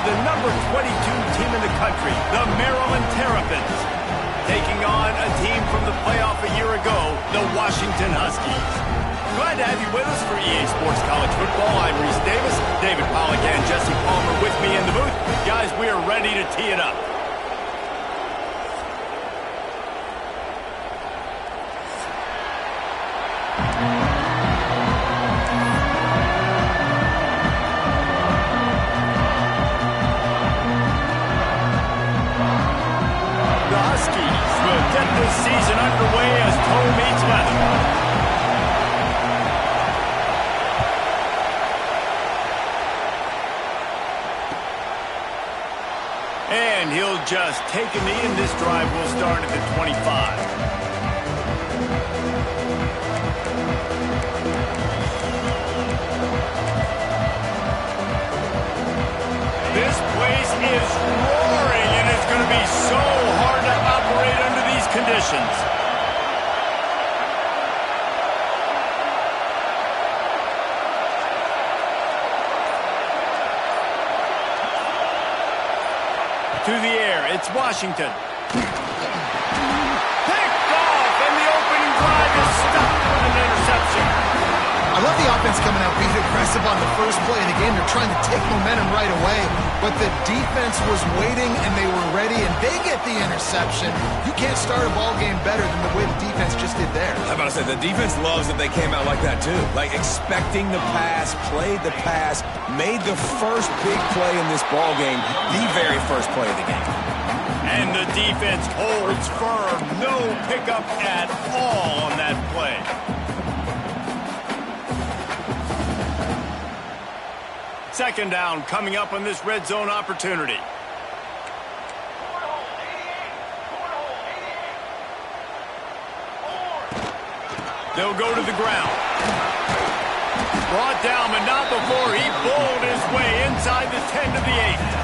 the number 22 team in the country, the Maryland Terrapins, taking on a team from the playoff a year ago, the Washington Huskies. Glad to have you with us for EA Sports College Football. I'm Reese Davis, David Pollack and Jesse Palmer with me in the booth. Guys, we are ready to tee it up. Get this season underway as toe meets leather. And he'll just take a knee, and this drive will start at the 25. This place is roaring, and it's going to be so hard to operate under these conditions. To the air, it's Washington. Picked off, and the opening drive is stopped with an interception. I love the offense coming out being aggressive on the first play of the game. They're trying to take momentum right away. But the defense was waiting, and they were ready, and they get the interception. You can't start a ball game better than the way the defense just did there. I'm about to say, the defense loves that they came out like that, too. Like, expecting the pass, played the pass, made the first big play in this ball game, the very first play of the game. And the defense holds firm. No pickup at all on that play. Second down coming up on this red zone opportunity. They'll go to the ground. Brought down, but not before he bowled his way inside the 10 to the 8.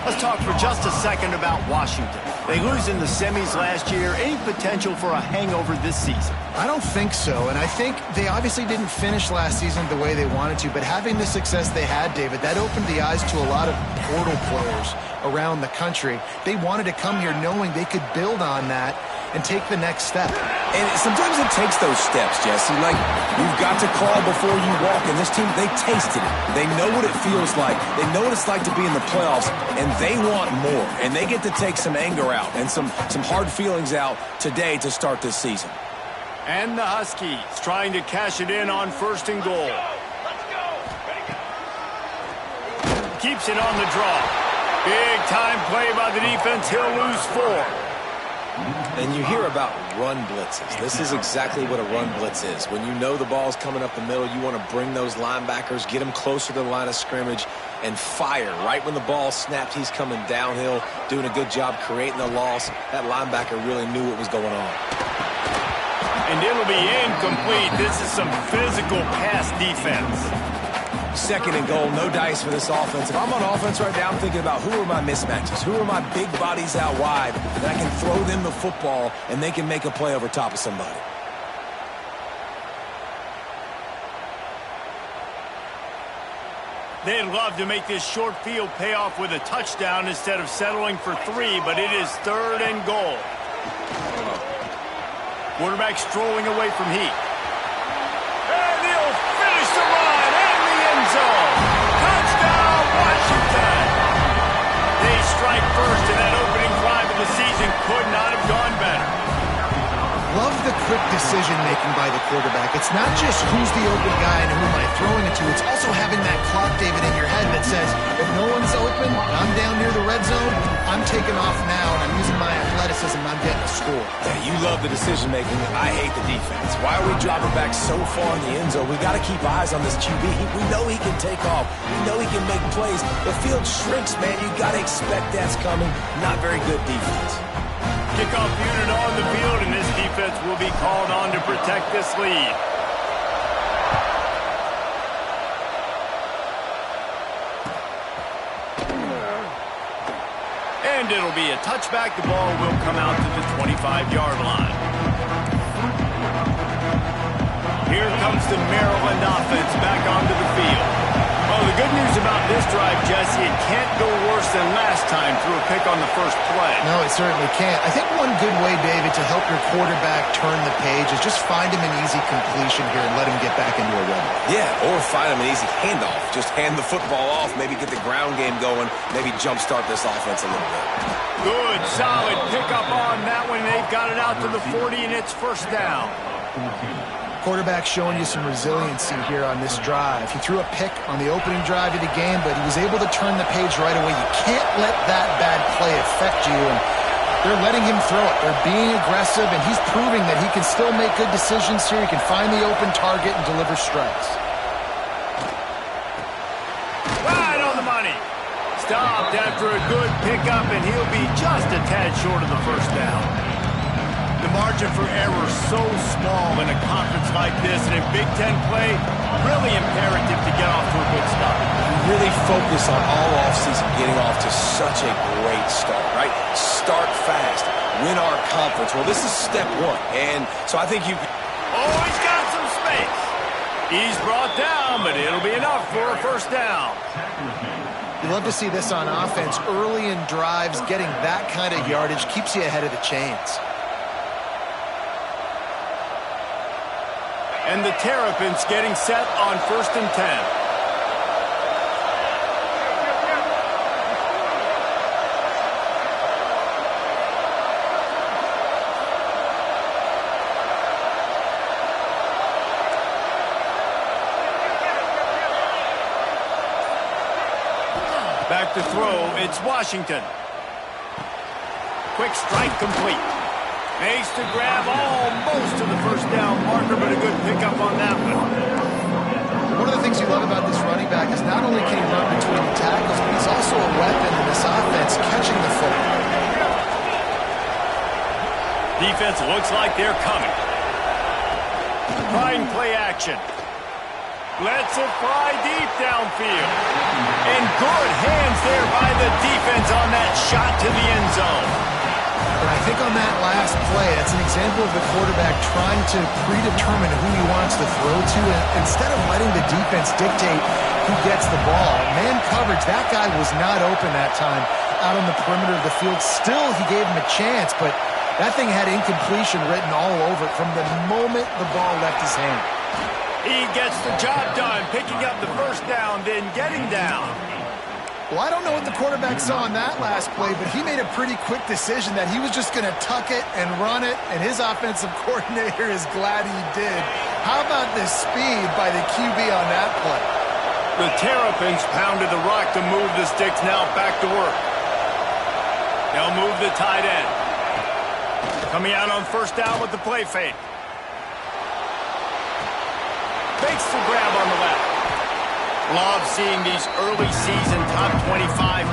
Let's talk for just a second about Washington. They lose in the semis last year. Any potential for a hangover this season? I don't think so, and I think they obviously didn't finish last season the way they wanted to, but having the success they had, David, that opened the eyes to a lot of portal players around the country. They wanted to come here knowing they could build on that and take the next step. And sometimes it takes those steps, Jesse. Like, you've got to crawl before you walk, and this team, they tasted it. They know what it feels like. They know what it's like to be in the playoffs, and they want more. And they get to take some anger out and some hard feelings out today to start this season. And the Huskies trying to cash it in on first and goal. Keeps it on the draw. Big time play by the defense. He'll lose 4. And you hear about run blitzes. This is exactly what a run blitz is. When you know the ball's coming up the middle, you want to bring those linebackers, get them closer to the line of scrimmage, and fire. Right when the ball snapped, he's coming downhill, doing a good job creating the loss. That linebacker really knew what was going on. And it'll be incomplete. This is some physical pass defense. Second and goal, no dice for this offense. If I'm on offense right now, I'm thinking about who are my mismatches? Who are my big bodies out wide that I can throw them the football and they can make a play over top of somebody. They'd love to make this short field pay off with a touchdown instead of settling for 3, but it is third and goal. Quarterback strolling away from heat. And he'll finish the run in the end zone. Touchdown, Washington. They strike first, and that opening drive of the season could not have gone better. Love the quick decision-making by the quarterback. It's not just who's the open guy and who am I throwing it to. It's also having that clock, David, in your head that says, if no one's open, I'm down near the red zone, I'm taking off now, and I'm using my athleticism, and I'm getting a score. Yeah, you love the decision-making. I hate the defense. Why are we dropping back so far in the end zone? We got to keep eyes on this QB. We know he can take off. We know he can make plays. The field shrinks, man. You got to expect that's coming. Not very good defense. Kickoff unit on the field, and this defense will be called on to protect this lead. And it'll be a touchback. The ball will come out to the 25-yard line. Here comes the Maryland offense back onto the field. Well, the good news about this drive, Jesse, it can't go worse than last time through a pick on the first play. No, it certainly can't. I think one good way, David, to help your quarterback turn the page is just find him an easy completion here and let him get back into a rhythm. Yeah, or find him an easy handoff. Just hand the football off, maybe get the ground game going, maybe jumpstart this offense a little bit. Good, solid pickup on that one. They've got it out to the 40, and it's first down. Quarterback showing you some resiliency here on this drive. He threw a pick on the opening drive of the game, but he was able to turn the page right away. You can't let that bad play affect you, and they're letting him throw it. They're being aggressive, and he's proving that he can still make good decisions here. He can find the open target and deliver strikes. Right on the money. Stopped after a good pickup, and he'll be just a tad short of the first down. The margin for error is so small in a conference like this, and in Big Ten play, really imperative to get off to a good start. We really focus on all offseason getting off to such a great start, right? Start fast, win our conference. Well, this is step one, and so I think you... Oh, he's got some space. He's brought down, but it'll be enough for a first down. You love to see this on offense. Early in drives, getting that kind of yardage keeps you ahead of the chains. And the Terrapins getting set on 1st and 10. Back to throw, it's Washington. Quick strike complete. Makes the grab almost to the first down marker, but a good pickup on that one. One of the things you love about this running back is not only can he run between the tackles, but he's also a weapon in this offense catching the football. Defense looks like they're coming. Trying play action. Lets it fly deep downfield. And good hands there by the defense on that shot to the end zone. And I think on that last play, that's an example of the quarterback trying to predetermine who he wants to throw to. And instead of letting the defense dictate who gets the ball, man coverage, that guy was not open that time out on the perimeter of the field. Still, he gave him a chance, but that thing had incompletion written all over it from the moment the ball left his hand. He gets the job done, picking up the first down, then getting down. Well, I don't know what the quarterback saw on that last play, but he made a pretty quick decision that he was just going to tuck it and run it, and his offensive coordinator is glad he did. How about the speed by the QB on that play? The Terrapins pounded the rock to move the sticks, now back to work. They'll move the tight end. Coming out on first down with the play fake. Fakes the grab on the left. Love seeing these early season top 25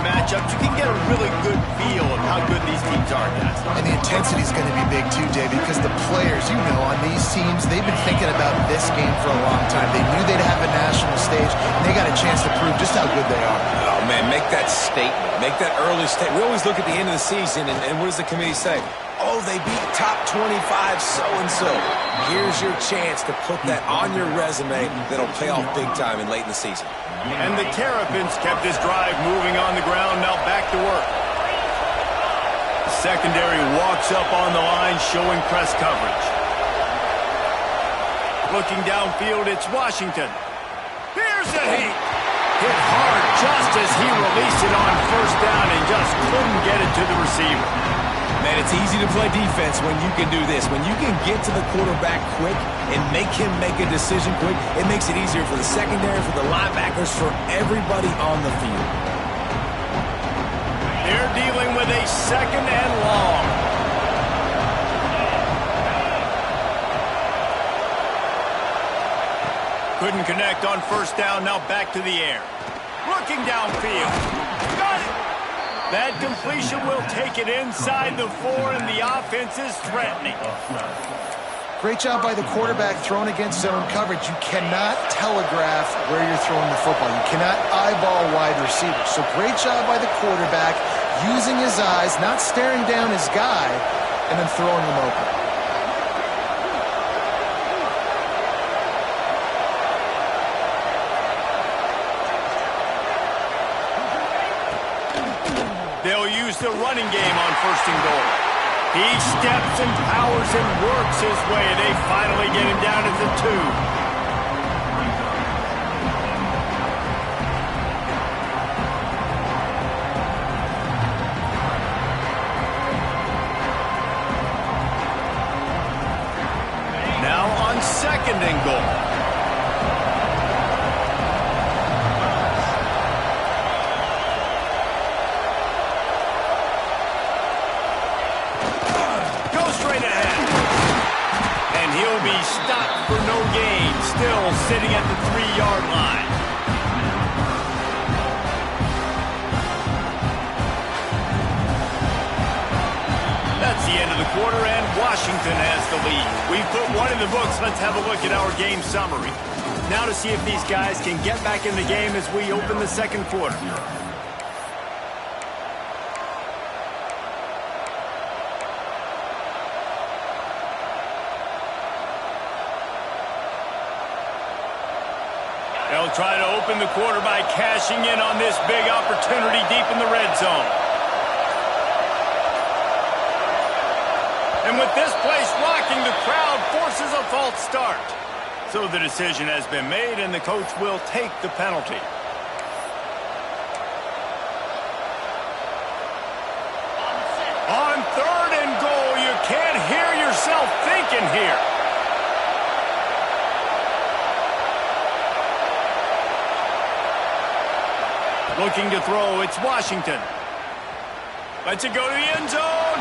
matchups. You can get a really good feel of how good these teams are, guys. And the intensity is going to be big too, David, because the players, you know, on these teams, they've been thinking about this game for a long time. They knew they'd have a national stage, and they got a chance to prove just how good they are. Oh, man, make that statement. Make that early statement. We always look at the end of the season, and what does the committee say? Oh, they beat top 25 so-and-so. Here's your chance to put that on your resume that'll pay off big time in late in the season. And the Terrapins kept this drive moving on the ground, now back to work. Secondary walks up on the line, showing press coverage. Looking downfield, it's Washington. Here's a heat. Hit hard just as he released it on first down and just couldn't get it to the receiver. Man, it's easy to play defense when you can do this. When you can get to the quarterback quick and make him make a decision quick, it makes it easier for the secondary, for the linebackers, for everybody on the field. They're dealing with a second and long. Couldn't connect on first down, now back to the air. Looking downfield. Got it! That completion will take it inside the 4, and the offense is threatening. Great job by the quarterback throwing against zone coverage. You cannot telegraph where you're throwing the football. You cannot eyeball wide receivers. So great job by the quarterback using his eyes, not staring down his guy, and then throwing him open. They'll use the running game on 1st and goal. He steps and powers and works his way. They finally get him down at the 2. Now on 2nd and goal. Stopped for no gain, still sitting at the 3-yard line. That's the end of the quarter, and Washington has the lead. We've put one in the books. Let's have a look at our game summary. Now to see if these guys can get back in the game as we open the 2nd quarter. They'll try to open the quarter by cashing in on this big opportunity deep in the red zone. And with this place rocking, the crowd forces a false start. So the decision has been made, and the coach will take the penalty. On 3rd and goal, you can't hear yourself thinking here. Looking to throw, it's Washington. Lets it go to the end zone.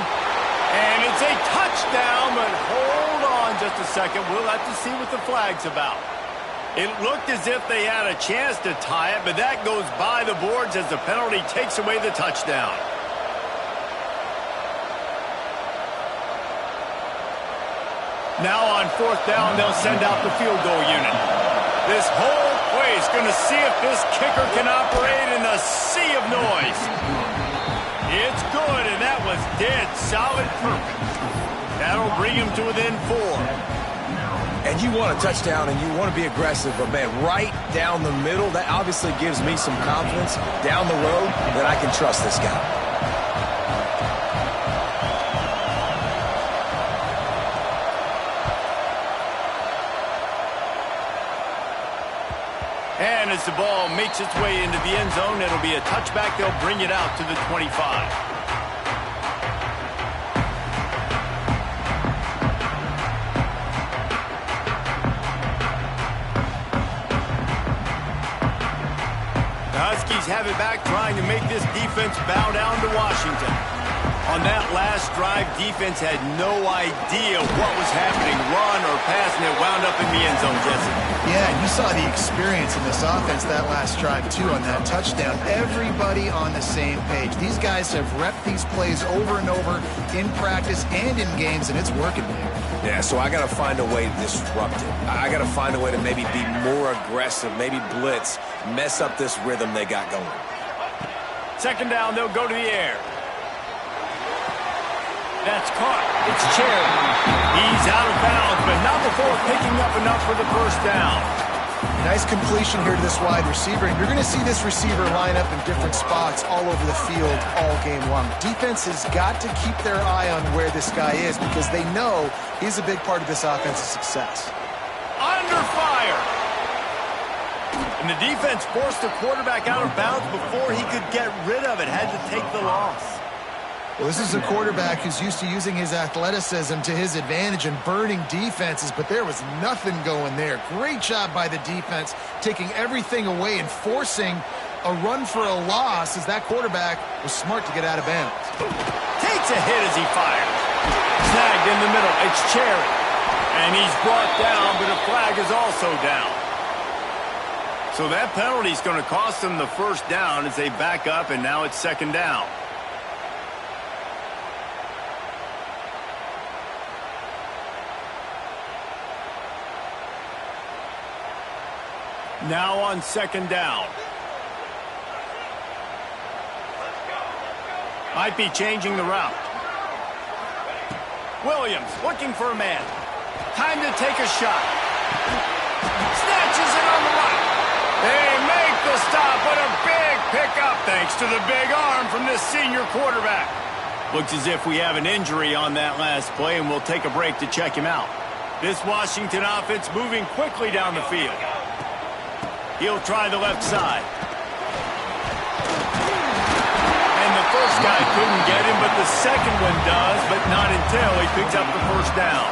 And it's a touchdown, but hold on just a second. We'll have to see what the flag's about. It looked as if they had a chance to tie it, but that goes by the boards as the penalty takes away the touchdown. Now on 4th down, they'll send out the field goal unit. This whole place going to see if this kicker can operate in the sea of noise. It's good, and that was dead solid perfect. That'll bring him to within 4. And you want a touchdown, and you want to be aggressive, but, man, right down the middle, that obviously gives me some confidence down the road that I can trust this guy. And as the ball makes its way into the end zone, it'll be a touchback. They'll bring it out to the 25. The Huskies have it back, trying to make this defense bow down to Washington. On that last drive, defense had no idea what was happening, run or pass, and it wound up in the end zone, Jesse. Yeah, and you saw the experience in this offense that last drive, too, on that touchdown. Everybody on the same page. These guys have repped these plays over and over in practice and in games, and it's working there. Yeah, so I got to find a way to disrupt it. I got to find a way to maybe be more aggressive, maybe blitz, mess up this rhythm they got going. 2nd down, they'll go to the air. That's caught. It's Cherry. He's out of bounds, but not before picking up enough for the 1st down. Nice completion here to this wide receiver, and you're going to see this receiver line up in different spots all over the field all game long. Defense has got to keep their eye on where this guy is because they know he's a big part of this offense's success. Under fire. And the defense forced the quarterback out of bounds before he could get rid of it. Had to take the loss. Well, this is a quarterback who's used to using his athleticism to his advantage and burning defenses, but there was nothing going there. Great job by the defense, taking everything away and forcing a run for a loss as that quarterback was smart to get out of bounds. Takes a hit as he fires. Snagged in the middle. It's Cherry. And he's brought down, but a flag is also down. So that penalty is going to cost them the 1st down as they back up, and now it's 2nd down. Now on 2nd down. Might be changing the route. Williams looking for a man. Time to take a shot. Snatches it on the right. They make the stop, but a big pickup. They Thanks to the big arm from this senior quarterback. Looks as if we have an injury on that last play, and we'll take a break to check him out. This Washington offense moving quickly down the field. He'll try the left side. And the first guy couldn't get him, but the second one does, but not until he picks up the first down.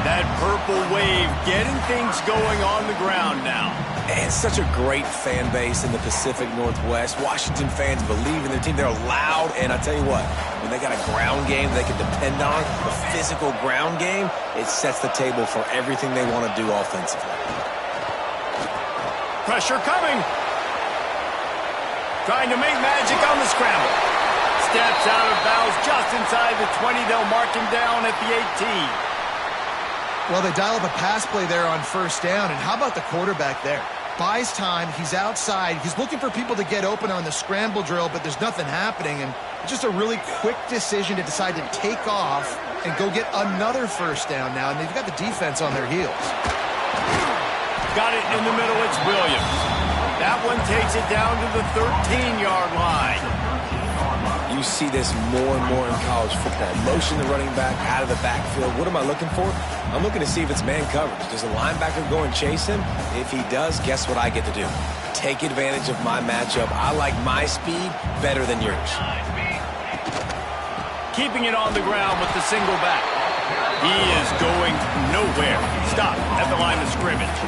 That purple wave getting things going on the ground now. And such a great fan base in the Pacific Northwest. Washington fans believe in their team. They're loud, and I tell you what, when they got a ground game they can depend on, the physical ground game, it sets the table for everything they want to do offensively. Pressure coming. Trying to make magic on the scramble. Steps out of bounds just inside the 20. They'll mark him down at the 18. Well, they dial up a pass play there on first down, and how about the quarterback there? Buys time, he's outside, he's looking for people to get open on the scramble drill, but there's nothing happening, and it's just a really quick decision to decide to take off and go get another first down now, and they've got the defense on their heels. Got it in the middle, it's Williams. That one takes it down to the 13-yard line. You see this more and more in college football. Motion the running back out of the backfield. What am I looking for? I'm looking to see if it's man coverage. Does the linebacker go and chase him? If he does, guess what I get to do? Take advantage of my matchup. I like my speed better than yours. Keeping it on the ground with the single back. He is going nowhere. Stop at the line of scrimmage.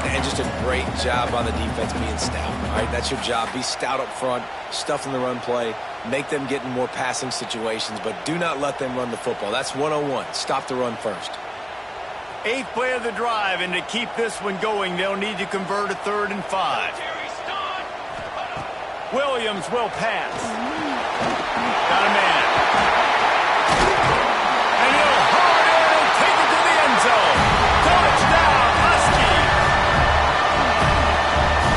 And just a great job on the defense being stout. All right, that's your job. Be stout up front, stuff in the run play, make them get in more passing situations, but do not let them run the football. That's 101. Stop the run first. 8th play of the drive, and to keep this one going, they'll need to convert a 3rd and 5. Williams will pass. Got a man. And he'll hard in and take it to the end zone. Touchdown, Husky.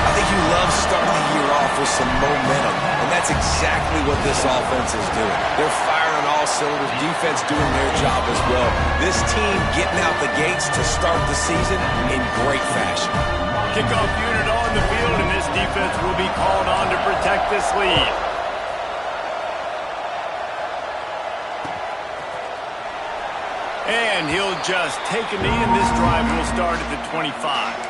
I think you love starting the year off with some momentum, and that's exactly what this offense is doing. They're firing on all cylinders, defense doing their job as well. This team getting out the gates to start the season in great fashion. Kickoff unit on the field, and this defense will be called on to protect this lead. And he'll just take a knee, and this drive will start at the 25.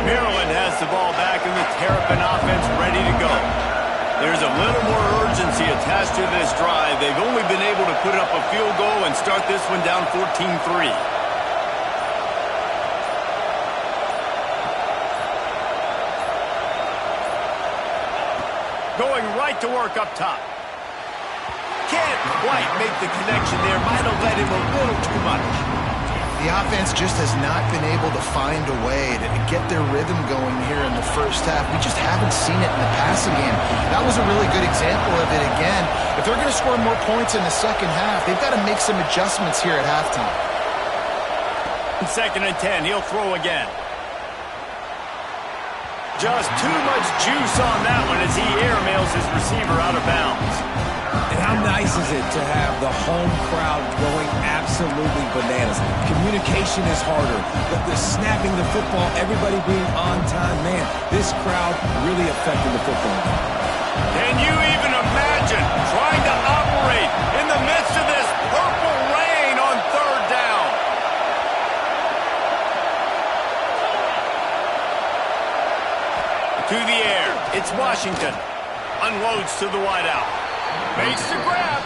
Maryland has the ball back, and the Terrapin offense ready to go. There's a little more urgency attached to this drive. They've only been able to put up a field goal and start this one down 14-3. Going right to work up top. Can't quite make the connection there. Might have let him a little too much. The offense just has not been able to find a way to get their rhythm going here in the first half. We just haven't seen it in the passing game. That was a really good example of it again. If they're going to score more points in the second half, they've got to make some adjustments here at halftime. 2nd and 10, he'll throw again. Just too much juice on that one as he airmails his receiver out of bounds. And how nice is it to have the home crowd going absolutely bananas? Communication is harder. The snapping the football, everybody being on time. Man, this crowd really affecting the football. Can you even imagine trying to operate in the midst of this purple rain on 3rd down? To the air, it's Washington. Unloads to the wideout. Makes the grab.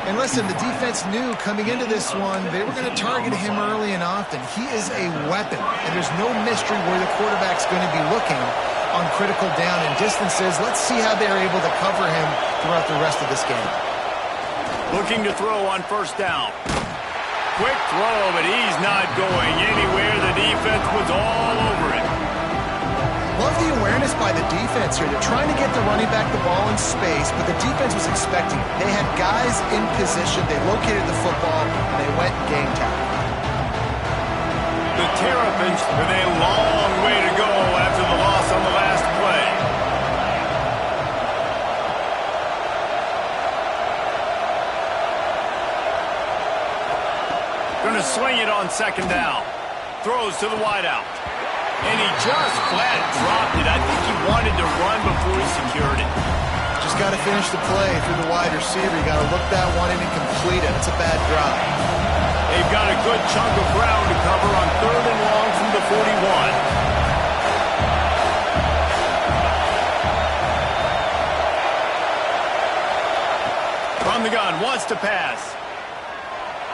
And listen, the defense knew coming into this one, they were going to target him early and often. He is a weapon, and there's no mystery where the quarterback's going to be looking on critical down and distances. Let's see how they're able to cover him throughout the rest of this game. Looking to throw on 1st down. Quick throw, but he's not going anywhere. The defense was all over it. Love the awareness by the defense here. They're trying to get the running back the ball in space, but the defense was expecting it. They had guys in position. They located the football, and they went game time. The Terrapins with a long way to go after the loss on the last play. Going to sling it on 2nd down. throws to the wideout. And he just flat dropped it. I think he wanted to run before he secured it. Just got to finish the play through the wide receiver. You got to look that one in and complete it. It's a bad drop. They've got a good chunk of ground to cover on 3rd and long from the 41. From the gun, wants to pass.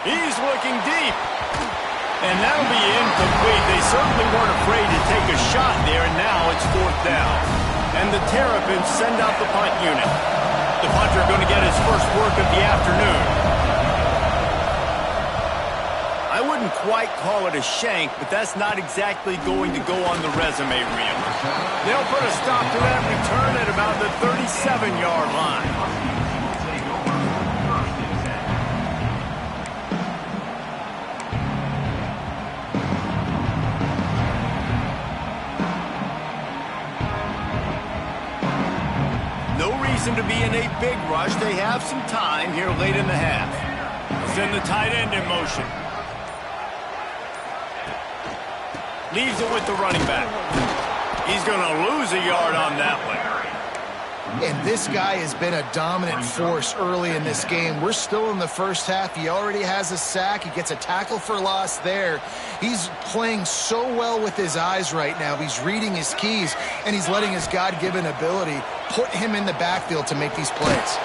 He's looking deep. And that'll be incomplete. They certainly weren't afraid to take a shot there, and now it's 4th down. And the Terrapins send out the punt unit. The punter going to get his first work of the afternoon. I wouldn't quite call it a shank, but that's not exactly going to go on the resume reel. They'll put a stop to that return at about the 37-yard line. To be in a big rush. They have some time here late in the half. Send the tight end in motion. Leaves it with the running back. He's going to lose a yard on that one. And this guy has been a dominant force early in this game. We're still in the first half. He already has a sack. He gets a tackle for loss there. He's playing so well with his eyes right now. He's reading his keys, and he's letting his God-given ability put him in the backfield to make these plays.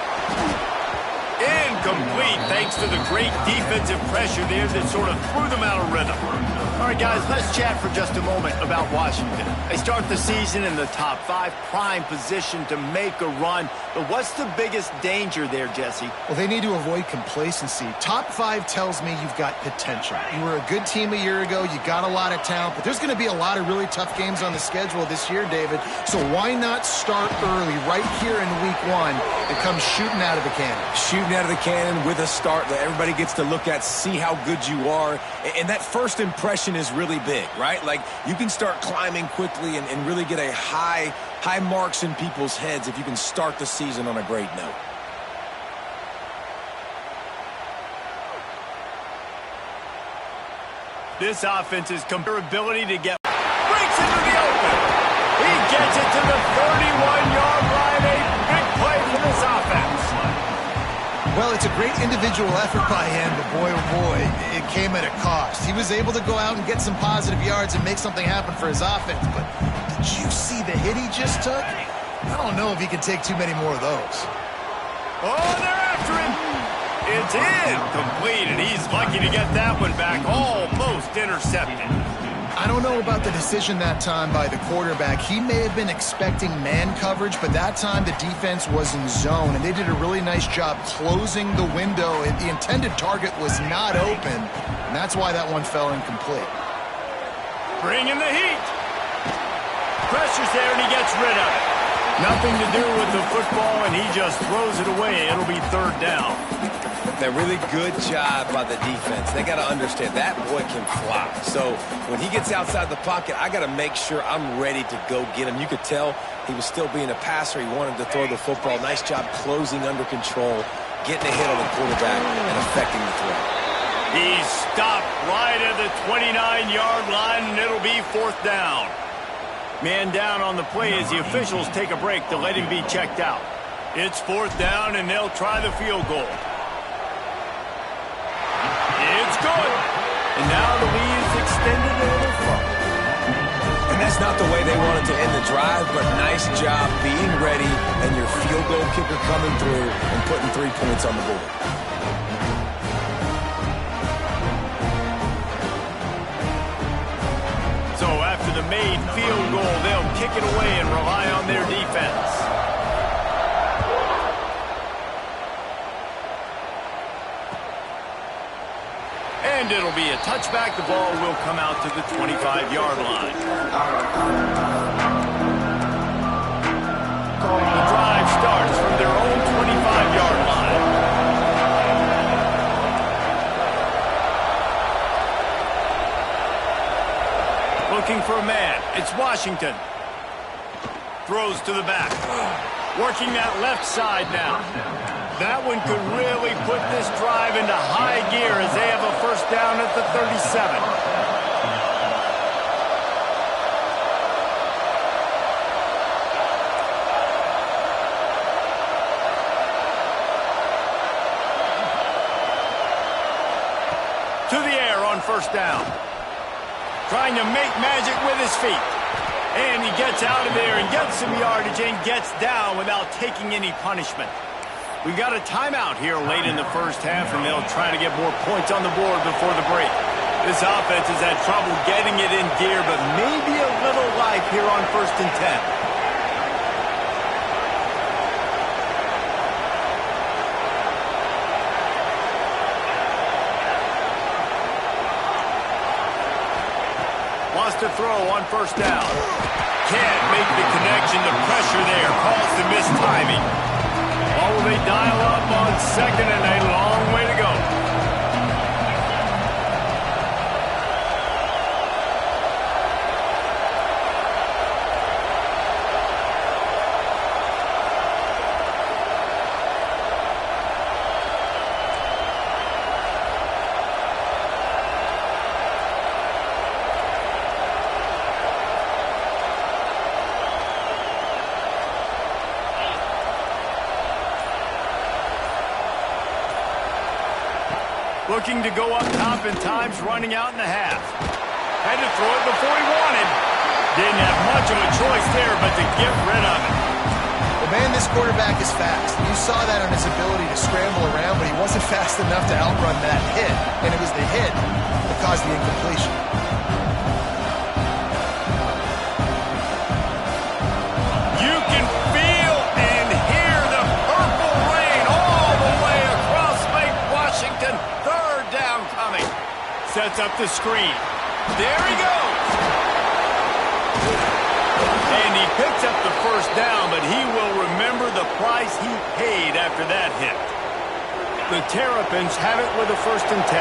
Incomplete, thanks to the great defensive pressure there that sort of threw them out of rhythm. All right, guys, let's chat for just a moment about Washington. They start the season in the top 5, prime position to make a run. But what's the biggest danger there, Jesse? Well, they need to avoid complacency. Top 5 tells me you've got potential. You were a good team a year ago. You got a lot of talent. But there's going to be a lot of really tough games on the schedule this year, David. So why not start early right here in week 1 and come shooting out of the cannon? Shooting out of the cannon with a start that everybody gets to look at, see how good you are. And that first impression is really big, right? Like, you can start climbing quickly and really get a high marks in people's heads if you can start the season on a great note. This offense's ability to get breaks into the open. He gets it to the 31-yard line. A big play for this offense. Well, it's a great individual effort by him, but boy, oh boy, it came at a cost. He was able to go out and get some positive yards and make something happen for his offense, but did you see the hit he just took? I don't know if he can take too many more of those. Oh, they're after him. It's incomplete, and he's lucky to get that one back, almost intercepted. I don't know about the decision that time by the quarterback. He may have been expecting man coverage, but that time the defense was in zone, and they did a really nice job closing the window. The intended target was not open, and that's why that one fell incomplete. Bring in the heat. Pressure's there, and he gets rid of it. Nothing to do with the football, and he just throws it away. It'll be 3rd down. That really good job by the defense. They got to understand that boy can fly. So when he gets outside the pocket, I got to make sure I'm ready to go get him. You could tell he was still being a passer. He wanted to throw the football. Nice job closing under control, getting a hit on the quarterback, and affecting the throw. He's stopped right at the 29-yard line, and it'll be 4th down. Man down on the play as the officials take a break to let him be checked out. It's 4th down, and they'll try the field goal. It's good. And now the lead is extended a little further. And that's not the way they wanted to end the drive, but nice job being ready and your field goal kicker coming through and putting 3 points on the board. So after the made field goal, they'll kick it away and rely on their defense. And it'll be a touchback. The ball will come out to the 25-yard line. The drive starts from their own 25-yard line. Looking for a man. It's Washington. Throws to the back. Working that left side now. That one could really put this drive into high gear as they have a 1st down at the 37. to the air on first down. Trying to make magic with his feet. And he gets out of there and gets some yardage and gets down without taking any punishment. We got a timeout here late in the first half, and they'll try to get more points on the board before the break. This offense has had trouble getting it in gear, but maybe a little life here on 1st and 10. Wants to throw on first down. Can't make the connection. The pressure there caused the missed timing. Or will they dial up on 2nd and a long way to go? Looking to go up top in times, running out in the half. Had to throw it before he wanted. Didn't have much of a choice there, but to get rid of it. Well, man, this quarterback is fast. You saw that on his ability to scramble around, but he wasn't fast enough to outrun that hit. And it was the hit that caused the incompletion. You can feel and hear the purple rain all the way across Lake Washington. Sets up the screen. There he goes. And he picks up the first down, but he will remember the price he paid after that hit. The Terrapins have it with a 1st and 10.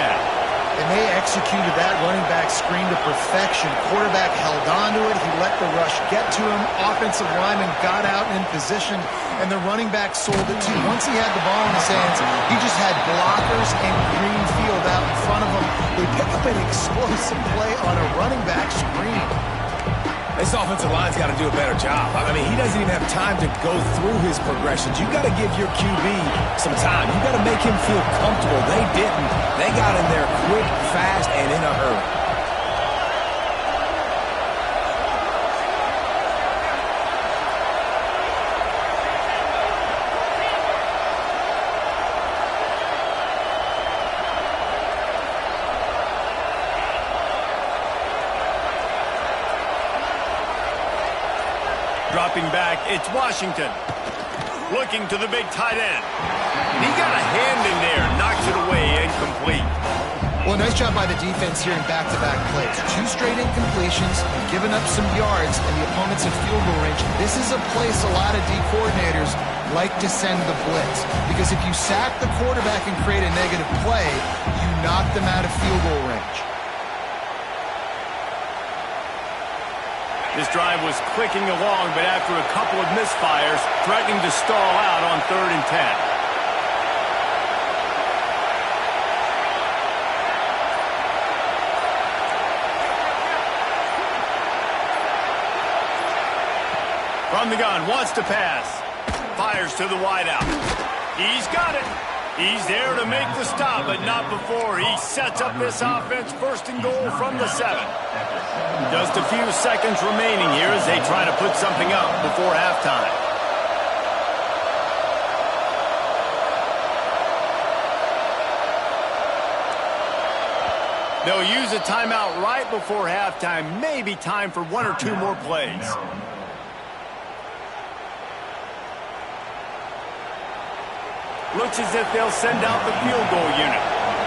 And they executed that running back screen to perfection. Quarterback held on to it. He let the rush get to him. Offensive lineman got out in position, and the running back sold it too. Once he had the ball in his hands, he just had blockers and green field out in front of him. They pick up an explosive play on a running back screen. This offensive line's got to do a better job. I mean, he doesn't even have time to go through his progressions. You got to give your QB some time. You got to make him feel comfortable. They didn't. They got in there quick, fast, and in a hurry. Dropping back, it's Washington. Looking to the big tight end. He got a hand in there, knocks it away, incomplete. Well, nice job by the defense here in back-to-back plays. 2 straight incompletions, giving up some yards, and the opponent's in field goal range. This is a place a lot of D coordinators like to send the blitz, because if you sack the quarterback and create a negative play, you knock them out of field goal range. This drive was clicking along, but after a couple of misfires, threatening to stall out on 3rd and 10. From the gun, wants to pass. Fires to the wideout. He's got it. He's there to make the stop, but not before he sets up this offense 1st and goal from the 7. Just a few seconds remaining here as they try to put something up before halftime. They'll use a timeout right before halftime. Maybe time for 1 or 2 more plays. Looks as if they'll send out the field goal unit.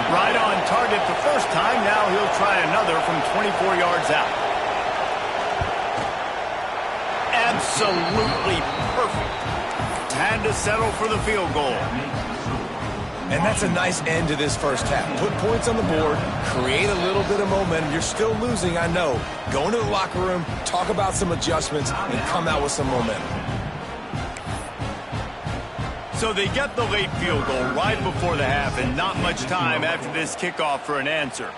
Right on target the first time. Now he'll try another from 24 yards out. Absolutely perfect. Had to settle for the field goal. And that's a nice end to this first half. Put points on the board, create a little bit of momentum. You're still losing, I know. Go into the locker room, talk about some adjustments, and come out with some momentum. So they get the late field goal right before the half, and not much time after this kickoff for an answer.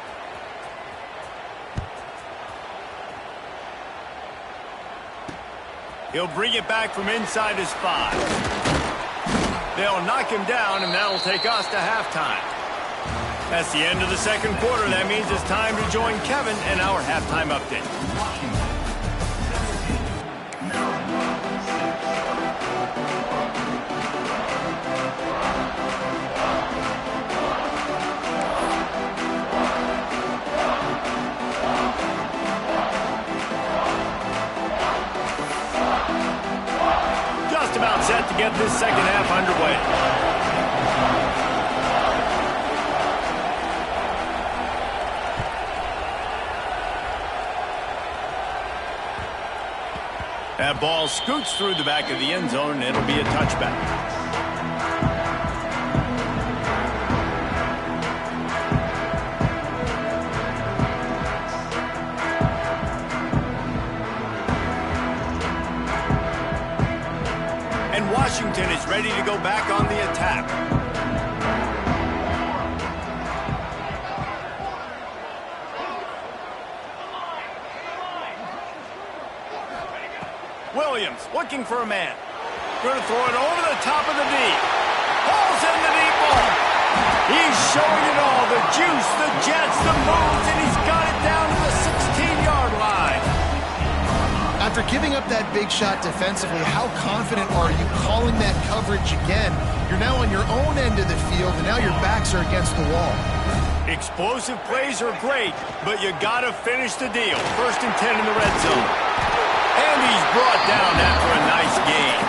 He'll bring it back from inside his 5. They'll knock him down, and that'll take us to halftime. That's the end of the second quarter. That means it's time to join Kevin and our halftime update. Just about set to get this second half underway. That ball scoots through the back of the end zone, and it'll be a touchback. And Washington is ready to go back on the attack. Williams looking for a man. Going to throw it over the top of the knee. Hauls in the deep ball. He's showing it all. The juice, the jets, the moves, and he's got it down to the 16-yard line. After giving up that big shot defensively, how confident are you calling that coverage again? You're now on your own end of the field, and now your backs are against the wall. Explosive plays are great, but you got to finish the deal. 1st and 10 in the red zone. And he's brought down after a nice game.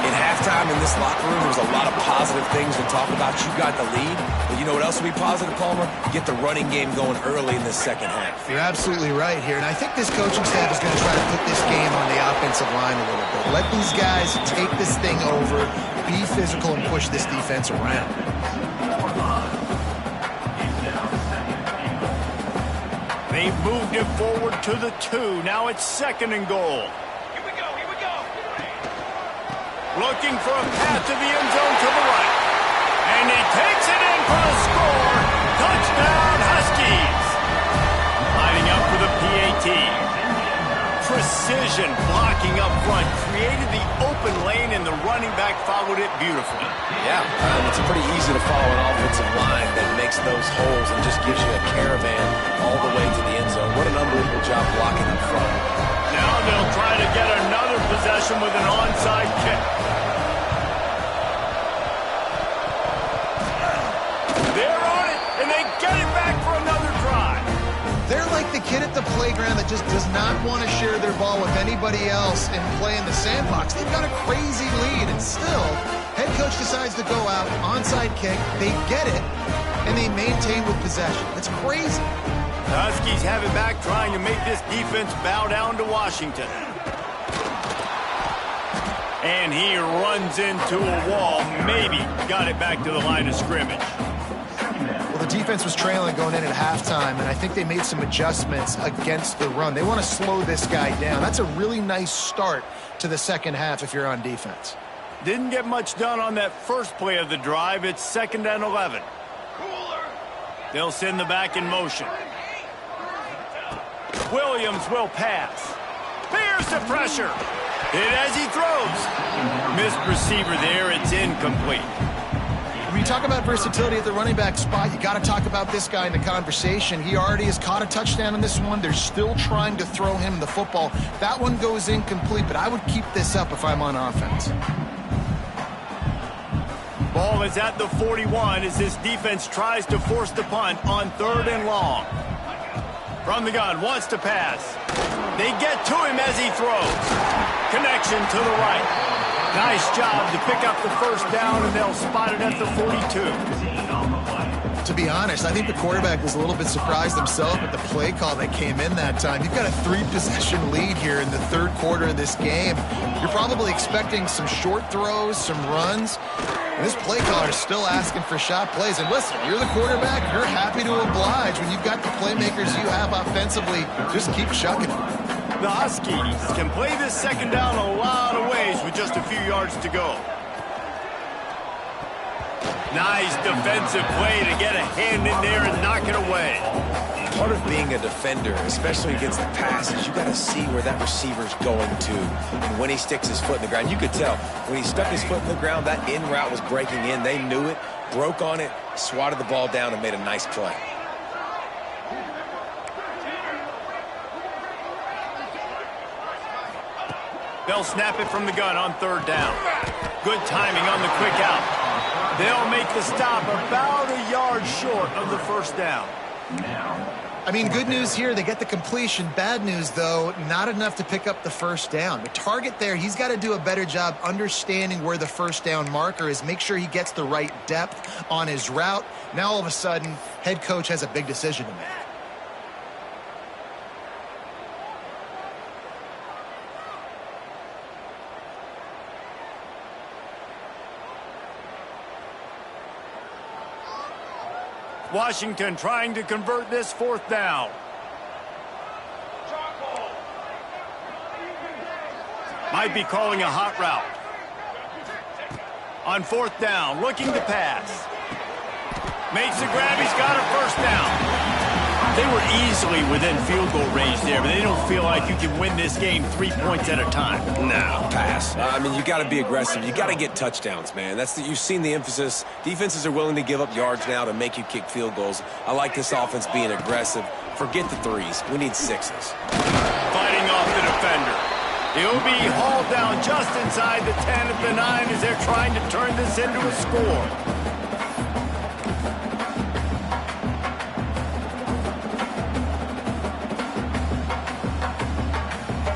In halftime in this locker room, there's a lot of positive things to talk about. You got the lead, but you know what else will be positive, Palmer? Get the running game going early in the second half. You're absolutely right here, and I think this coaching staff is going to try to put this game on the offensive line a little bit. Let these guys take this thing over, be physical, and push this defense around. They've moved it forward to the 2. Now it's 2nd and goal. Here we go. Looking for a path to the end zone to the right. And he takes it in for the score. Touchdown, Huskies. Lining up for the PAT. Precision blocking up front. Created the open lane, and the running back followed it beautifully. Yeah, it's pretty easy to follow an offensive line that makes those holes and just gives you a caravan all the way to the end zone. What an unbelievable job blocking up front. Now they'll try to get another possession with an onside kick. They're on it, and they get it back for another drive. They're like the kid at the playground that just does not want to share their ball with anybody else and play in the sandbox. They've got a crazy lead, and still, head coach decides to go out, onside kick, they get it, and they maintain with possession. It's crazy. The Huskies have it back, trying to make this defense bow down to Washington. And he runs into a wall, maybe got it back to the line of scrimmage. Well, the defense was trailing going in at halftime, and I think they made some adjustments against the run. They want to slow this guy down. That's a really nice start to the second half if you're on defense. Didn't get much done on that first play of the drive. It's 2nd and 11. They'll send the back in motion. Williams will pass. Here's the pressure. Hit as he throws. Missed receiver there. It's incomplete. When you talk about versatility at the running back spot, you got to talk about this guy in the conversation. He already has caught a touchdown on this one. They're still trying to throw him the football. That one goes incomplete, but I would keep this up if I'm on offense. Ball is at the 41 as this defense tries to force the punt on 3rd and long. From the gun, wants to pass. They get to him as he throws. Connection to the right. Nice job to pick up the first down, and they'll spot it at the 42. To be honest, I think the quarterback was a little bit surprised himself at the play call that came in that time. You've got a 3-possession lead here in the 3rd quarter of this game. You're probably expecting some short throws, some runs. And this play caller is still asking for shot plays. And listen, you're the quarterback. You're happy to oblige. When you've got the playmakers you have offensively, just keep chucking it. The Huskies can play this second down a lot of ways with just a few yards to go. Nice defensive play to get a hand in there and knock it away. Part of being a defender, especially against the pass, is you got to see where that receiver's going to. And when he sticks his foot in the ground, you could tell when he stuck his foot in the ground, that in route was breaking in. They knew it. broke on it, swatted the ball down, and made a nice play. They'll snap it from the gun on 3rd down. Good timing on the quick out. They'll make the stop about a yard short of the 1st down. I mean, good news here, they get the completion. Bad news, though, not enough to pick up the 1st down. The target there, he's got to do a better job understanding where the 1st down marker is, make sure he gets the right depth on his route. Now, all of a sudden, head coach has a big decision to make. Washington trying to convert this 4th down. Might be calling a hot route. On 4th down, looking to pass. Makes the grab, he's got a 1st down. They were easily within field goal range there, but they don't feel like you can win this game 3 points at a time. No, pass. I mean, you got to be aggressive. You got to get touchdowns, man. You've seen the emphasis. Defenses are willing to give up yards now to make you kick field goals. I like this offense being aggressive. Forget the 3s. We need 6s. Fighting off the defender. He'll be hauled down just inside the 10 of the 9 as they're trying to turn this into a score.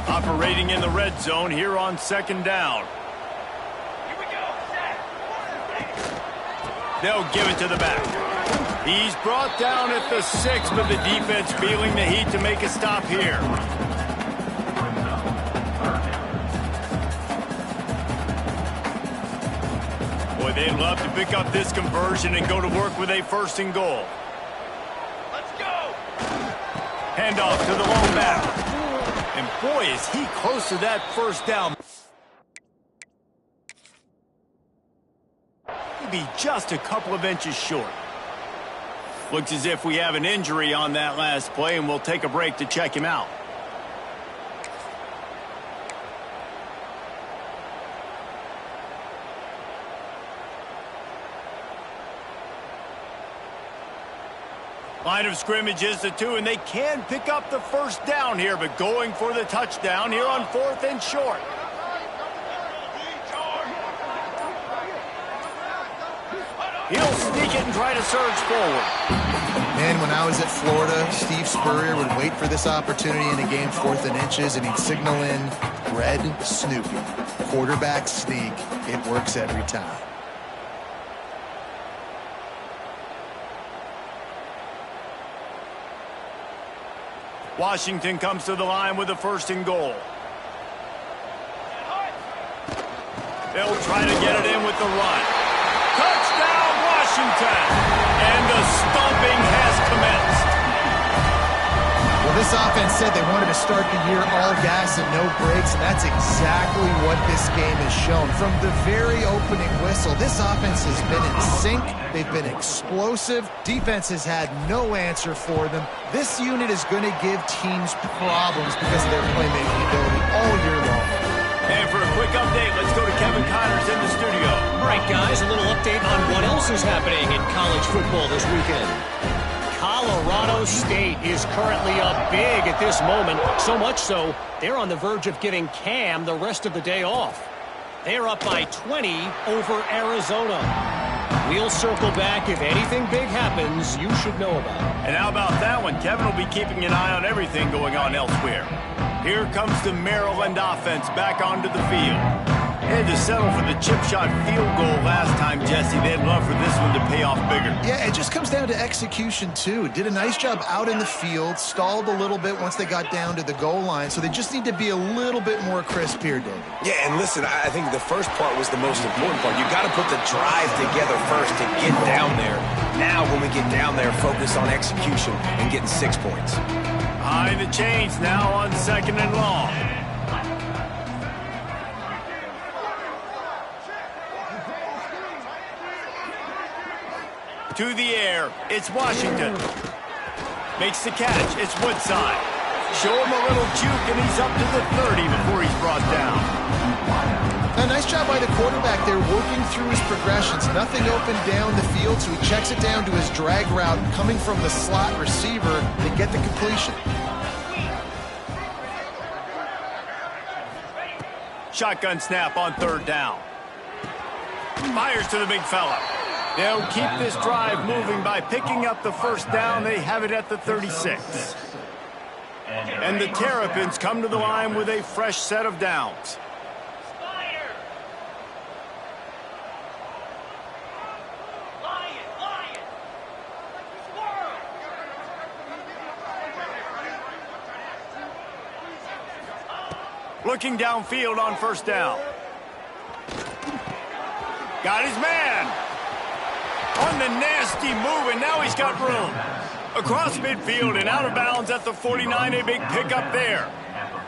Operating in the red zone here on 2nd down. They'll give it to the back. He's brought down at the 6, but the defense feeling the heat to make a stop here. Boy, they'd love to pick up this conversion and go to work with a 1st and goal. Let's go! Handoff to the lone back. And boy, is he close to that 1st down. Maybe just a couple of inches short. Looks as if we have an injury on that last play, and we'll take a break to check him out. Line of scrimmage is the 2, and they can pick up the 1st down here, but going for the touchdown here on 4th and short. He'll sneak it and try to surge forward. Man, when I was at Florida, Steve Spurrier would wait for this opportunity in a game 4th and inches, and he'd signal in red Snoopy. Quarterback sneak. It works every time. Washington comes to the line with a 1st and goal. They'll try to get it in with the run. Touchdown, Washington! And the stomping has commenced. Well, this offense said they wanted to start the year all gas and no brakes, and that's exactly what this game has shown. From the very opening whistle, this offense has been in sync. They've been explosive. Defense has had no answer for them. This unit is going to give teams problems because of their playmaking ability all year long. And for a quick update, let's go to Kevin Connors in the studio. All right, guys, a little update on what else is happening in college football this weekend. Colorado State is currently up big at this moment, so much so they're on the verge of giving Cam the rest of the day off. They're up by 20 over Arizona. We'll circle back. If anything big happens, you should know about it. And how about that one? Kevin will be keeping an eye on everything going on elsewhere. Here comes the Maryland offense back onto the field. They had to settle for the chip shot field goal last time, Jesse. They'd love for this one to pay off bigger. Yeah, it just comes down to execution, too. Did a nice job out in the field, stalled a little bit once they got down to the goal line, so they just need to be a little bit more crisp here, David. Yeah, and listen, I think the first part was the most important part. You got to put the drive together first to get down there. Now, when we get down there, focus on execution and getting 6 points. High the chains now on 2nd and long. To the air, it's Washington. Makes the catch, it's Woodside. Show him a little juke, and he's up to the 30 before he's brought down. Nice job by the quarterback there, working through his progressions. Nothing open down the field, so he checks it down to his drag route, coming from the slot receiver to get the completion. Shotgun snap on third down. Fires to the big fella. They'll keep this drive moving by picking up the first down. They have it at the 36. And the Terrapins come to the line with a fresh set of downs. Looking downfield on first down. Got his man. On the nasty move, and now he's got room. Across midfield and out of bounds at the 49, a big pickup there.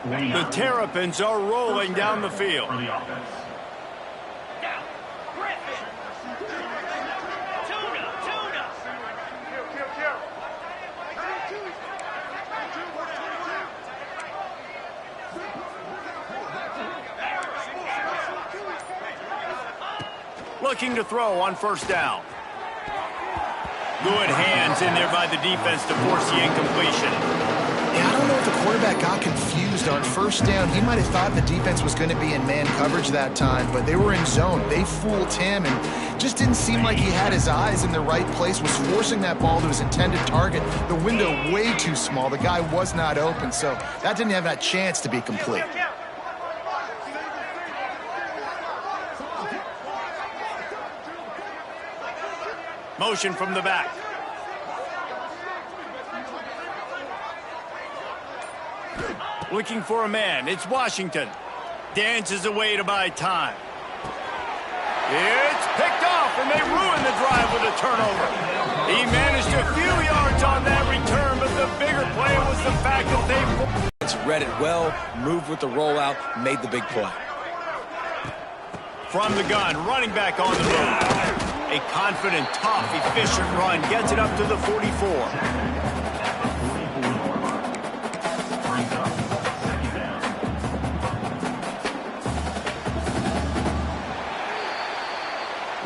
The Terrapins are rolling down the field. Looking to throw on first down. Good hands in there by the defense to force the incompletion. Yeah, I don't know if the quarterback got confused on first down. He might have thought the defense was going to be in man coverage that time, but they were in zone. They fooled him and just didn't seem like he had his eyes in the right place, was forcing that ball to his intended target. The window way too small. The guy was not open, so that didn't have that chance to be complete. Motion from the back. Looking for a man. It's Washington. Dances away to buy time. It's picked off, and they ruin the drive with a turnover. He managed a few yards on that return, but the bigger play was the fact that they read it well, moved with the rollout, made the big play. From the gun, running back on the move. A confident, tough, efficient run gets it up to the 44.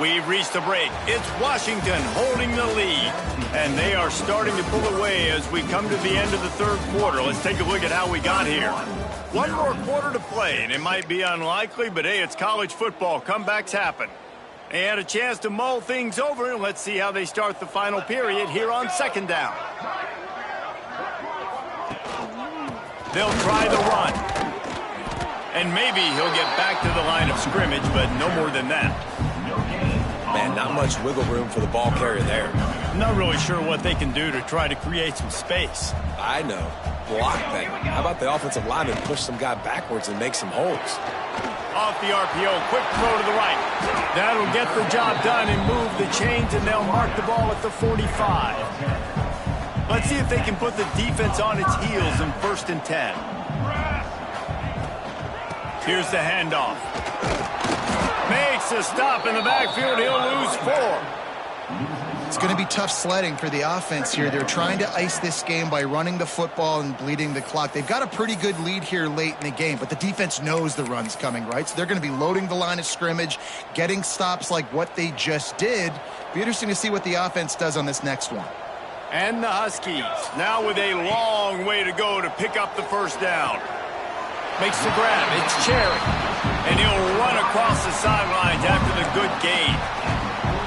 We've reached the break. It's Washington holding the lead. And they are starting to pull away as we come to the end of the third quarter. Let's take a look at how we got here. One more quarter to play, and it might be unlikely, but hey, it's college football. Comebacks happen. They had a chance to mull things over, and let's see how they start the final period here on second down. They'll try the run. And maybe he'll get back to the line of scrimmage, but no more than that. Man, not much wiggle room for the ball carrier there. Not really sure what they can do to try to create some space. I know. Block that. How about the offensive lineman push some guy backwards and make some holes? Off the RPO, quick throw to the right. That'll get the job done and move the chains, and they'll mark the ball at the 45. Let's see if they can put the defense on its heels in 1st and 10. Here's the handoff. Makes a stop in the backfield. He'll lose 4. It's going to be tough sledding for the offense here. They're trying to ice this game by running the football and bleeding the clock. They've got a pretty good lead here late in the game, but the defense knows the run's coming, right? So they're going to be loading the line of scrimmage, getting stops like what they just did. Be interesting to see what the offense does on this next one. And the Huskies now with a long way to go to pick up the first down. Makes the grab. It's Cherry. And he'll run across the sidelines after the good gain.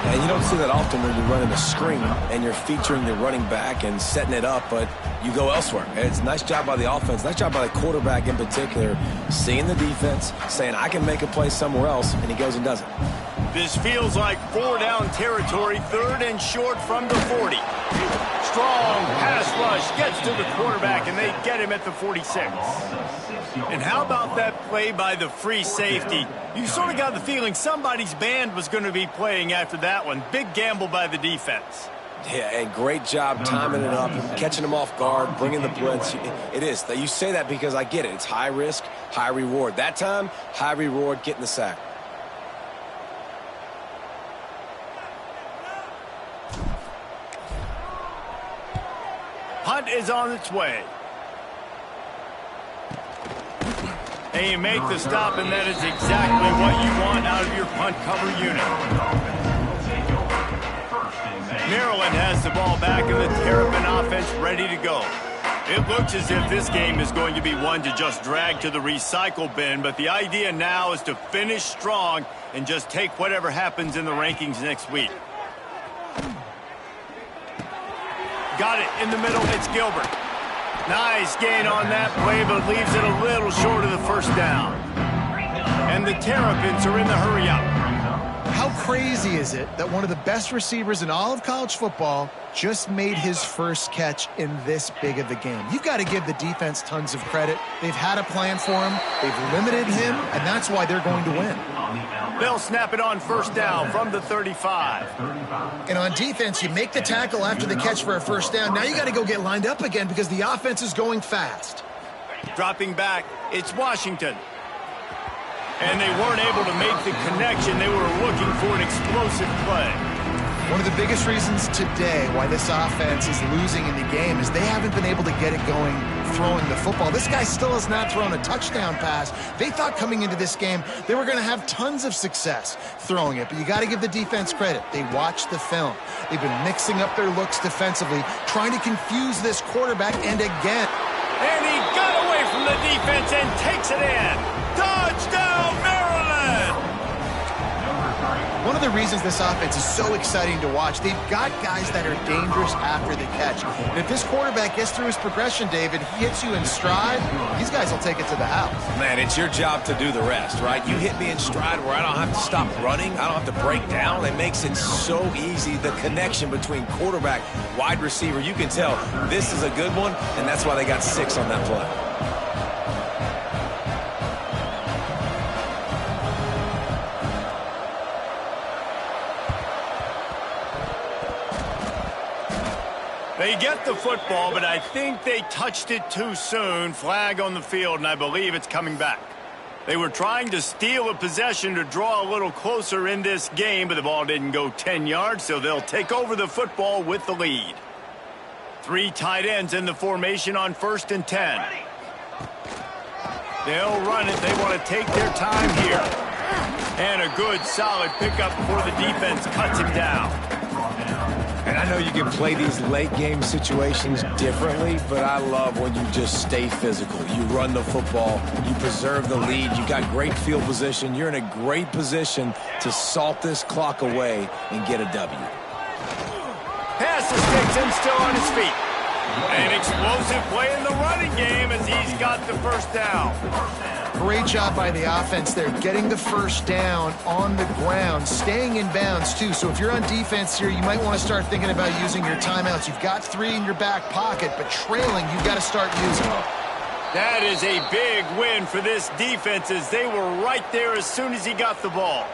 And you don't see that often when you're running a screen and you're featuring the running back and setting it up, but you go elsewhere. It's a nice job by the offense, nice job by the quarterback in particular, seeing the defense, saying, I can make a play somewhere else, and he goes and does it. This feels like 4-down territory, 3rd and short from the 40. Strong pass rush gets to the quarterback, and they get him at the 46. And how about that play by the free safety? You sort of got the feeling somebody's band was going to be playing after that one. Big gamble by the defense. Yeah, and great job timing it up, catching them off guard, bringing the blitz. It is. You say that because I get it. It's high risk, high reward. That time, high reward, getting the sack. Hunt is on its way. And you make the stop, and that is exactly what you want out of your punt cover unit. Maryland has the ball back, and the Terrapin offense ready to go. It looks as if this game is going to be one to just drag to the recycle bin, but the idea now is to finish strong and just take whatever happens in the rankings next week. Got it in the middle. It's Gilbert. Nice gain on that play, but leaves it a little short of the first down. And the Terrapins are in the hurry-up. How crazy is it that one of the best receivers in all of college football just made his first catch in this big of a game? You've got to give the defense tons of credit. They've had a plan for him. They've limited him, and that's why they're going to win. They'll snap it on first down from the 35. And on defense, you make the tackle after the catch for a first down. Now you got to go get lined up again because the offense is going fast. Dropping back, it's Washington. And they weren't able to make the connection. They were looking for an explosive play. One of the biggest reasons today why this offense is losing in the game is they haven't been able to get it going throwing the football. This guy still has not thrown a touchdown pass. They thought coming into this game they were going to have tons of success throwing it, but you got to give the defense credit. They watched the film. They've been mixing up their looks defensively, trying to confuse this quarterback, and again. And he got away from the defense and takes it in. Touchdown, Maryland! One of the reasons this offense is so exciting to watch, they've got guys that are dangerous after the catch. And if this quarterback gets through his progression, David, he hits you in stride, these guys will take it to the house. Man, it's your job to do the rest, right? You hit me in stride where I don't have to stop running. I don't have to break down. It makes it so easy. The connection between quarterback, wide receiver, you can tell this is a good one, and that's why they got 6 on that play. They get the football, but I think they touched it too soon. Flag on the field, and I believe it's coming back. They were trying to steal a possession to draw a little closer in this game, but the ball didn't go 10 yards, so they'll take over the football with the lead. 3 tight ends in the formation on 1st and 10. They'll run it. They want to take their time here. And a good, solid pickup before the defense cuts him down. And I know you can play these late-game situations differently, but I love when you just stay physical. You run the football, you preserve the lead, you got great field position, you're in a great position to salt this clock away and get a W. Pass to Stetson, still on his feet. An explosive play in the running game as he's got the first down. Great job by the offense there, getting the first down on the ground, staying in bounds too. So if you're on defense here, you might want to start thinking about using your timeouts. You've got 3 in your back pocket, but trailing, you've got to start using them. That is a big win for this defense as they were right there as soon as he got the ball.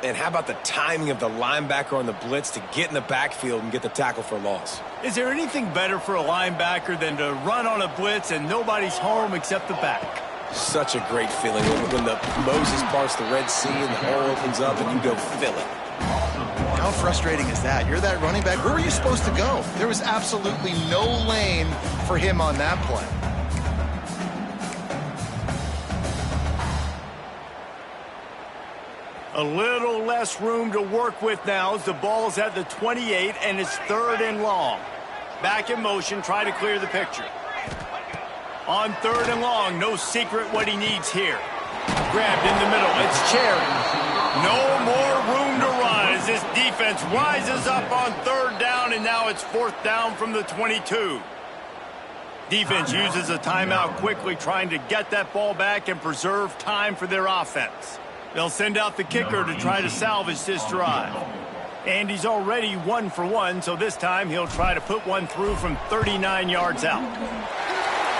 And how about the timing of the linebacker on the blitz to get in the backfield and get the tackle for a loss? Is there anything better for a linebacker than to run on a blitz and nobody's home except the back? Such a great feeling when the Moses parts the Red Sea and the hole opens up and you go fill it. How frustrating is that? You're that running back. Where were you supposed to go? There was absolutely no lane for him on that play. A little less room to work with now as the ball's at the 28 and it's 3rd and long. Back in motion, try to clear the picture. On 3rd and long, no secret what he needs here. Grabbed in the middle, it's Cherry. No more room to run as this defense rises up on 3rd down, and now it's 4th down from the 22. Defense uses a timeout quickly, trying to get that ball back and preserve time for their offense. They'll send out the kicker to try to salvage this drive. And he's already 1 for 1, so this time he'll try to put one through from 39 yards out.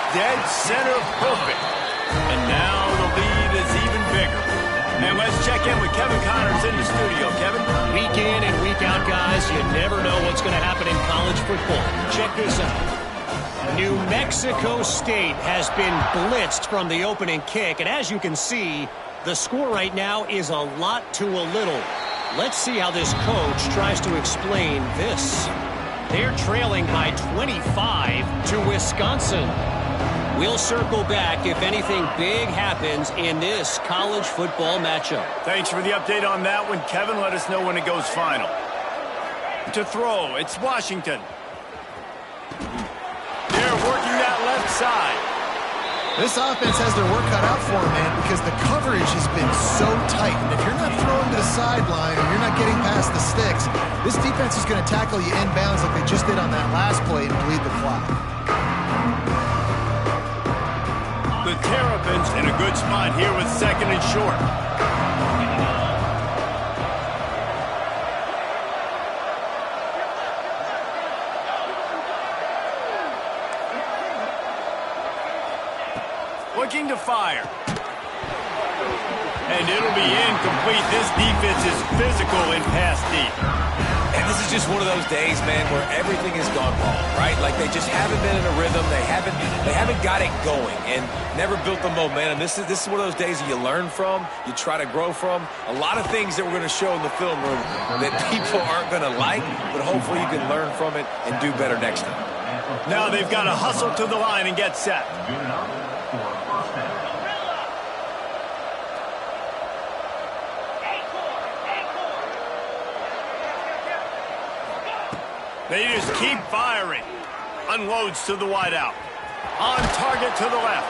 Dead center perfect. And now the lead is even bigger. And let's check in with Kevin Connors in the studio. Kevin? Week in and week out, guys, you never know what's going to happen in college football. Check this out. New Mexico State has been blitzed from the opening kick. And as you can see, the score right now is a lot to a little. Let's see how this coach tries to explain this. They're trailing by 25 to Wisconsin. We'll circle back if anything big happens in this college football matchup. Thanks for the update on that one, Kevin. Let us know when it goes final. To throw, it's Washington. They're working that left side. This offense has their work cut out for them, man, because the coverage has been so tight. And if you're not throwing to the sideline or you're not getting past the sticks, this defense is going to tackle you inbounds like they just did on that last play and bleed the clock. The Terrapins in a good spot here with 2nd and short. Looking to fire. And it'll be incomplete. This defense is physical in pass deep. And this is just one of those days, man, where everything has gone wrong, right? Like they just haven't been in a rhythm. They haven't got it going and never built the momentum. This is one of those days that you learn from, you try to grow from. A lot of things that we're going to show in the film room that people aren't going to like, but hopefully you can learn from it and do better next time. Now they've got to hustle to the line and get set. They just keep firing. Unloads to the wideout. On target to the left.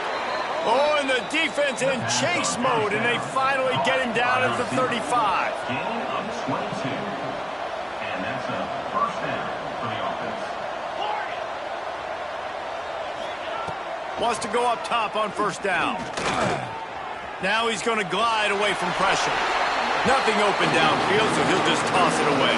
Oh, and the defense in chase mode, and they finally get him down at the 35. Gain of 22. And that's a first down for the offense. Wants to go up top on first down. Now he's going to glide away from pressure. Nothing open downfield, so he'll just toss it away.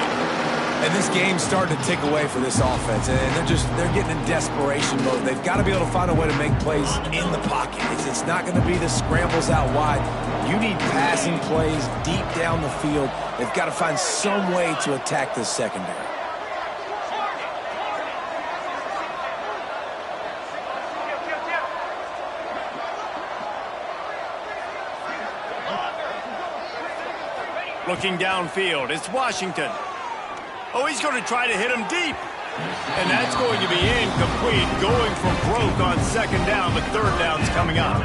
And this game's starting to tick away for this offense, and they're getting in desperation mode. They've got to be able to find a way to make plays in the pocket. It's not going to be the scrambles out wide. You need passing plays deep down the field. They've got to find some way to attack this secondary. Looking downfield, it's Washington. Oh, he's going to try to hit him deep. And that's going to be incomplete. Going for broke on 2nd down, but 3rd down's coming up.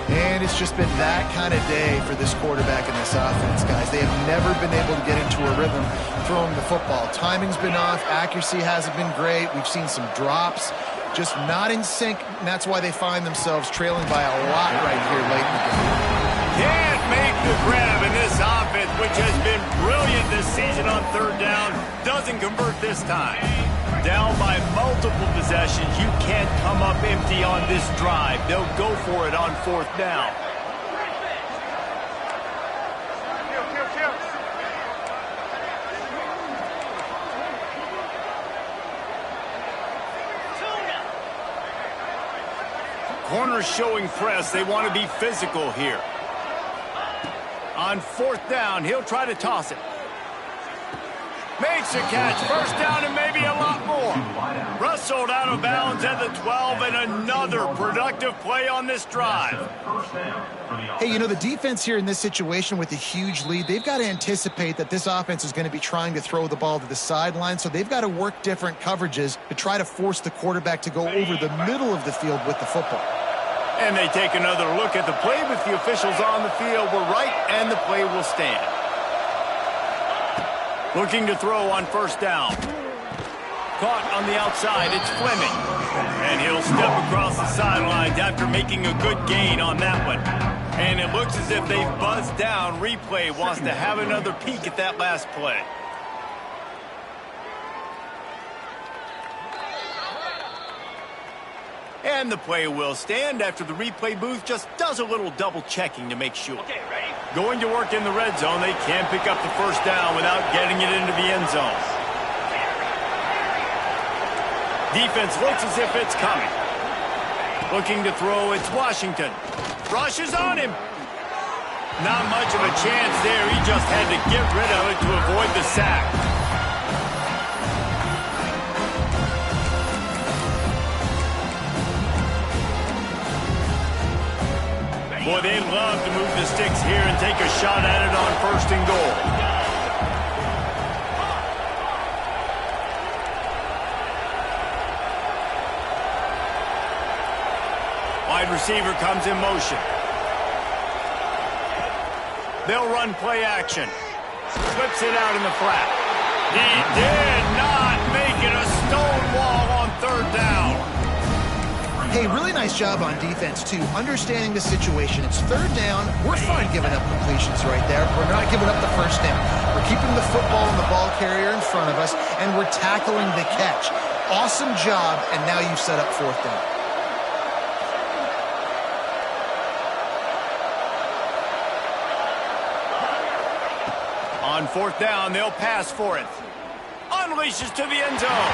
And it's just been that kind of day for this quarterback and this offense, guys. They have never been able to get into a rhythm throwing the football. Timing's been off. Accuracy hasn't been great. We've seen some drops. Just not in sync, and that's why they find themselves trailing by a lot right here late in the game. Can't make the grab, in this offense, which has been brilliant this season on 3rd down, doesn't convert this time. Down by multiple possessions, you can't come up empty on this drive. They'll go for it on 4th down. Corners showing press. They want to be physical here. On 4th down, he'll try to toss it. Makes a catch. 1st down and maybe a lot more. Rustled out of bounds at the 12, and another productive play on this drive. Hey, you know, the defense here in this situation with a huge lead, they've got to anticipate that this offense is going to be trying to throw the ball to the sideline, so they've got to work different coverages to try to force the quarterback to go over the middle of the field with the football. And they take another look at the play with the officials on the field. We're right, and the play will stand. Looking to throw on 1st down. Caught on the outside, it's Fleming. And he'll step across the sidelines after making a good gain on that one. And it looks as if they've buzzed down. Replay wants to have another peek at that last play. And the play will stand after the replay booth just does a little double checking to make sure. Okay, ready? Going to work in the red zone. They can't pick up the 1st down without getting it into the end zone. Defense looks as if it's coming. Looking to throw, it's Washington. Rushes on him. Not much of a chance there. He just had to get rid of it to avoid the sack. Boy, they love to move the sticks here and take a shot at it on 1st and goal. Wide receiver comes in motion. They'll run play action. Flips it out in the flat. He did not make it a stone wall on third down. Hey, really nice job on defense, too. Understanding the situation. It's third down. We're fine giving up completions right there. We're not giving up the first down. We're keeping the football and the ball carrier in front of us, and we're tackling the catch. Awesome job, and now you've set up fourth down. On fourth down, they'll pass for it. Unleashes to the end zone.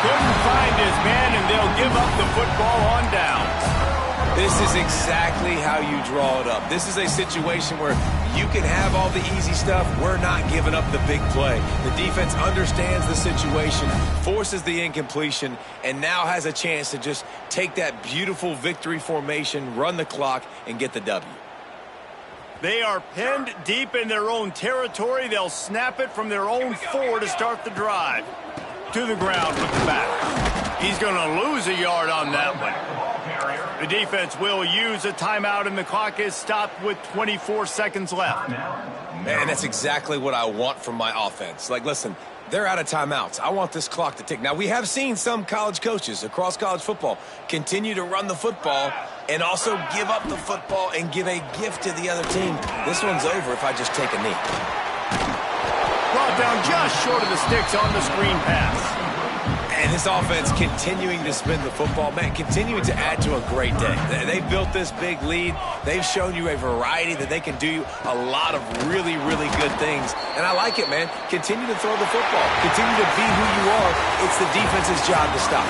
Couldn't find his man, and they'll give up the football on downs. This is exactly how you draw it up. This is a situation where you can have all the easy stuff. We're not giving up the big play. The defense understands the situation, forces the incompletion, and now has a chance to just take that beautiful victory formation, run the clock, and get the W. They are pinned deep in their own territory. They'll snap it from their own 4 to start the drive. To the ground with the back. He's going to lose a yard on that one. The defense will use a timeout, and the clock is stopped with 24 seconds left. Man, that's exactly what I want from my offense. Like, listen, they're out of timeouts. I want this clock to tick. Now, we have seen some college coaches across college football continue to run the football and also give up the football and give a gift to the other team. This one's over if I just take a knee. Brought down just short of the sticks on the screen pass. And this offense continuing to spin the football, man, continuing to add to a great day. They've built this big lead. They've shown you a variety that they can do a lot of really, really good things. And I like it, man. Continue to throw the football. Continue to be who you are. It's the defense's job to stop.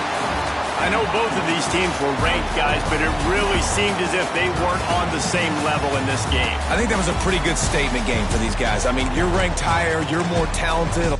I know both of these teams were ranked, guys, but it really seemed as if they weren't on the same level in this game. I think that was a pretty good statement game for these guys. I mean, you're ranked higher, you're more talented.